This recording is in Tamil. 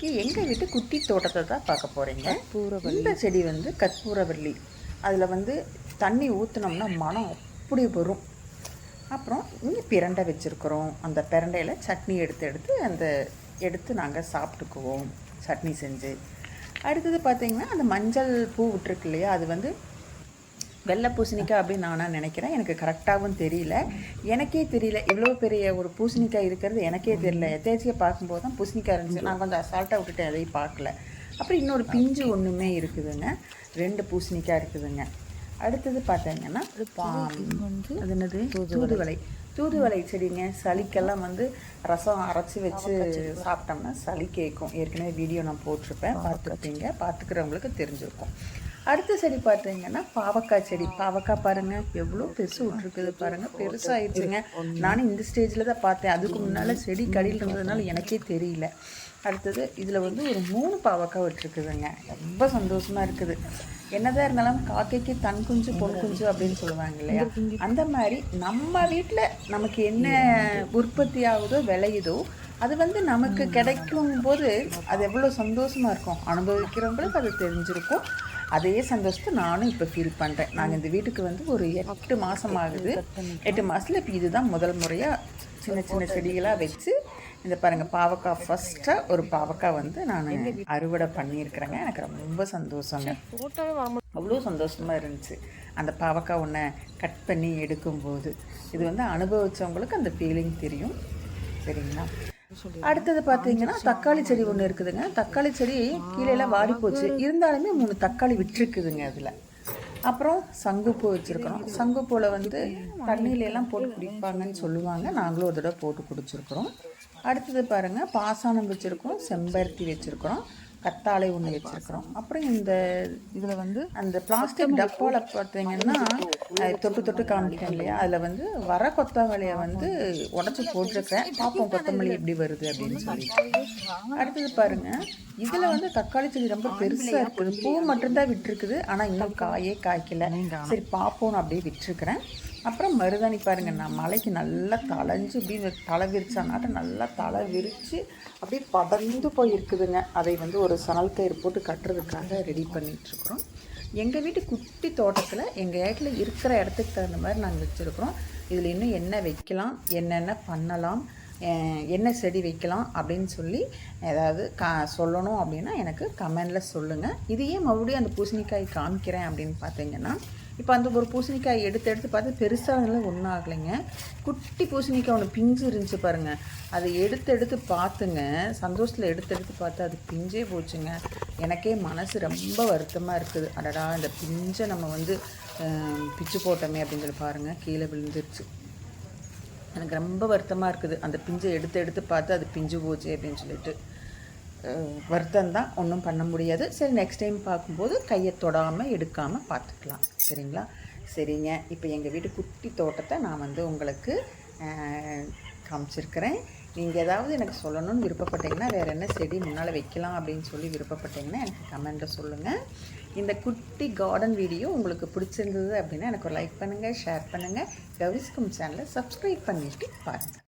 எங்கள் வீட்டு குட்டி தோட்டத்தை தான் பார்க்க போகிறீங்க. இந்த செடி வந்து கற்பூரவள்ளி. அதில் வந்து தண்ணி ஊற்றினோம்னா மனம் அப்படி வரும். அப்புறம் இங்கே பிரண்டை வச்சுருக்குறோம். அந்த பிரண்டையில் சட்னி எடுத்து நாங்கள் சாப்பிட்டுக்குவோம் சட்னி செஞ்சு. அடுத்தது பார்த்திங்கன்னா அந்த மஞ்சள் பூ விட்டுருக்கு இல்லையா, அது வந்து வெள்ளை பூசணிக்காய் அப்படின்னு நான் நினைக்கிறேன். எனக்கு கரெக்டாகவும் தெரியல. எனக்கே தெரியல இவ்வளோ பெரிய ஒரு பூசணிக்காய் இருக்கிறது எனக்கே தெரியல. எத்தேச்சியாக பார்க்கும்போது தான் பூசணிக்காய் இருந்துச்சு. நான் கொஞ்சம் அசால்ட்டாக விட்டுட்டேன், எதையும் பார்க்கல. அப்புறம் இன்னொரு பிஞ்சு ஒன்றுமே இருக்குதுங்க. 2 பூசணிக்காய் இருக்குதுங்க. அடுத்தது பார்த்தீங்கன்னா அது என்னது, தூதுவளை செடிங்க. சளிக்கெல்லாம் வந்து ரசம் அரைச்சி வச்சு சாப்பிட்டோம்னா சளி கேட்கும். ஏற்கனவே வீடியோ நான் போட்டிருப்பேன், பார்த்துக்கிறவங்களுக்கு தெரிஞ்சிருக்கும். அடுத்த செடி பார்த்தீங்கன்னா பாவக்காய் செடி. பாவக்காய் பாருங்கள் எவ்வளோ பெருசு விட்ருக்குது பாருங்கள், பெருசாகிடுச்சுங்க. நானும் இந்த ஸ்டேஜில் தான் பார்த்தேன். அதுக்கு முன்னால் செடி கடியில் இருந்ததுனால எனக்கே தெரியல. அடுத்தது இதில் வந்து ஒரு 3 பாவக்காய் விட்டுருக்குதுங்க. ரொம்ப சந்தோஷமாக இருக்குது. என்னதான் இருந்தாலும் காக்கைக்கு தன் குஞ்சு பொன் குஞ்சு அப்படின்னு சொல்லுவாங்க இல்லையா, அந்த மாதிரி நம்ம வீட்டில் நமக்கு என்ன உற்பத்தி ஆகுதோ விளையுதோ அது வந்து நமக்கு கிடைக்கும் போது அது எவ்வளோ சந்தோஷமாக இருக்கும். அனுபவிக்கிறவங்களுக்கு அது தெரிஞ்சிருக்கும். அதே சந்தோஷத்தை நானும் இப்போ ஃபீல் பண்ணுறேன். நாங்கள் இந்த வீட்டுக்கு வந்து ஒரு 8 மாதம் ஆகுது. 8 மாதத்தில் இப்போ இதுதான் முதல் முறையாக சின்ன சின்ன செடிகளாக வச்சு இந்த பாருங்கள் பாவக்காய் ஃபஸ்ட்டாக ஒரு பாவக்காய் வந்து நான் அறுவடை பண்ணியிருக்கிறேங்க. எனக்கு ரொம்ப சந்தோஷங்க, அவ்வளோ சந்தோஷமாக இருந்துச்சு அந்த பாவக்காய் ஒன்றை கட் பண்ணி எடுக்கும்போது. இது வந்து அனுபவித்தவங்களுக்கு அந்த ஃபீலிங் தெரியும், சரிங்களா. அடுத்தது பார்த்தீங்கன்னா தக்காளி செடி ஒன்று இருக்குதுங்க. தக்காளி செடி கீழேலாம் வாடி போச்சு, இருந்தாலுமே 3 தக்காளி விட்டுருக்குதுங்க அதில். அப்புறம் சங்குப்பூ வச்சுருக்கிறோம். சங்குப்பூவில் வந்து தண்ணியிலெல்லாம் போட்டு குடிப்பாங்கன்னு சொல்லுவாங்க. நாங்களும் ஒரு தடவை போட்டு குடிச்சிருக்கிறோம். அடுத்தது பாருங்கள் பாசானம் வச்சுருக்கோம், செம்பருத்தி வச்சுருக்கிறோம், கத்தாழை ஒன்று வச்சுருக்கிறோம். அப்புறம் இந்த இதில் வந்து அந்த பிளாஸ்டிக் டப்பாவில் பார்த்தீங்கன்னா தொட்டு காமிக்கிறேன் இல்லையா, அதில் வந்து வர கொத்தமல்லியை வந்து உடச்சி போட்டிருக்கிறேன். பார்ப்போம் கொத்தமல்லி எப்படி வருது அப்படின்னு சொல்லிட்டு. அடுத்தது பாருங்கள் இதில் வந்து தக்காளி செடி ரொம்ப பெருசாக இருக்குது. பூ மட்டும்தான் விட்டுருக்குது, ஆனால் இன்னும் காயே காய்க்கல. சரி பார்ப்போம்னு அப்படியே விட்டுருக்குறேன். அப்புறம் மருதாணி பாருங்கள், நான் மலைக்கு நல்லா தளைஞ்சு இப்படி தலை விரிச்சானாட்ட நல்லா தலை விரித்து அப்படியே படர்ந்து போயிருக்குதுங்க. அதை வந்து ஒரு சணல் கயிறு போட்டு கட்டுறதுக்காக ரெடி பண்ணிகிட்ருக்குறோம். எங்கள் வீட்டு குட்டி தோட்டத்தில் எங்கள் வீட்டில் இருக்கிற இடத்துக்கு தகுந்த மாதிரி நாங்கள் வச்சுருக்குறோம். இதில் இன்னும் என்ன வைக்கலாம், என்னென்ன பண்ணலாம், என்ன செடி வைக்கலாம் அப்படின்னு சொல்லி ஏதாவது சொல்லணும் அப்படின்னா எனக்கு கமெண்டில் சொல்லுங்கள். இதையே மறுபடியும் அந்த பூசணிக்காய் காமிக்கிறேன் அப்படின்னு பார்த்தீங்கன்னா, இப்போ அந்த ஒரு பூசணிக்காய் எடுத்து பார்த்து பெருசாக ஒன்றும் ஆகலைங்க. குட்டி பூசணிக்காய் ஒன்று பிஞ்சு இருந்துச்சு பாருங்கள், அதை எடுத்து பார்த்துங்க. சந்தோஷத்தில் எடுத்து பார்த்து அது பிஞ்சே போச்சுங்க. எனக்கே மனசு ரொம்ப வருத்தமாக இருக்குது. அடடா இந்த பிஞ்சை நம்ம வந்து பிச்சு போட்டோமே அப்படின்னு சொல்லி பாருங்கள், கீழே விழுந்துருச்சு. எனக்கு ரொம்ப வருத்தமாக இருக்குது. அந்த பிஞ்சை எடுத்து பார்த்து அது பிஞ்சு போச்சு அப்படின்னு சொல்லிட்டு வருத்தம் தான், ஒன்றும் பண்ண முடியாது. சரி நெக்ஸ்ட் டைம் பார்க்கும்போது கையை தொடாமல் எடுக்காமல் பார்த்துக்கலாம், சரிங்களா. சரிங்க, இப்போ எங்கள் வீட்டு குட்டி தோட்டத்தை நான் வந்து உங்களுக்கு காமிச்சிருக்கிறேன். நீங்கள் ஏதாவது எனக்கு சொல்லணும்னு விருப்பப்பட்டீங்கன்னா, வேறு என்ன செடி முன்னால் வைக்கலாம் அப்படின்னு சொல்லி விருப்பப்பட்டீங்கன்னா எனக்கு கமெண்ட்டில் சொல்லுங்கள். இந்த குட்டி கார்டன் வீடியோ உங்களுக்கு பிடிச்சிருந்தது அப்படின்னா எனக்கு ஒரு லைக் பண்ணுங்கள், ஷேர் பண்ணுங்கள். கௌரிஸ் கும் சேனலை சப்ஸ்கிரைப் பண்ணிவிட்டு பாருங்கள்.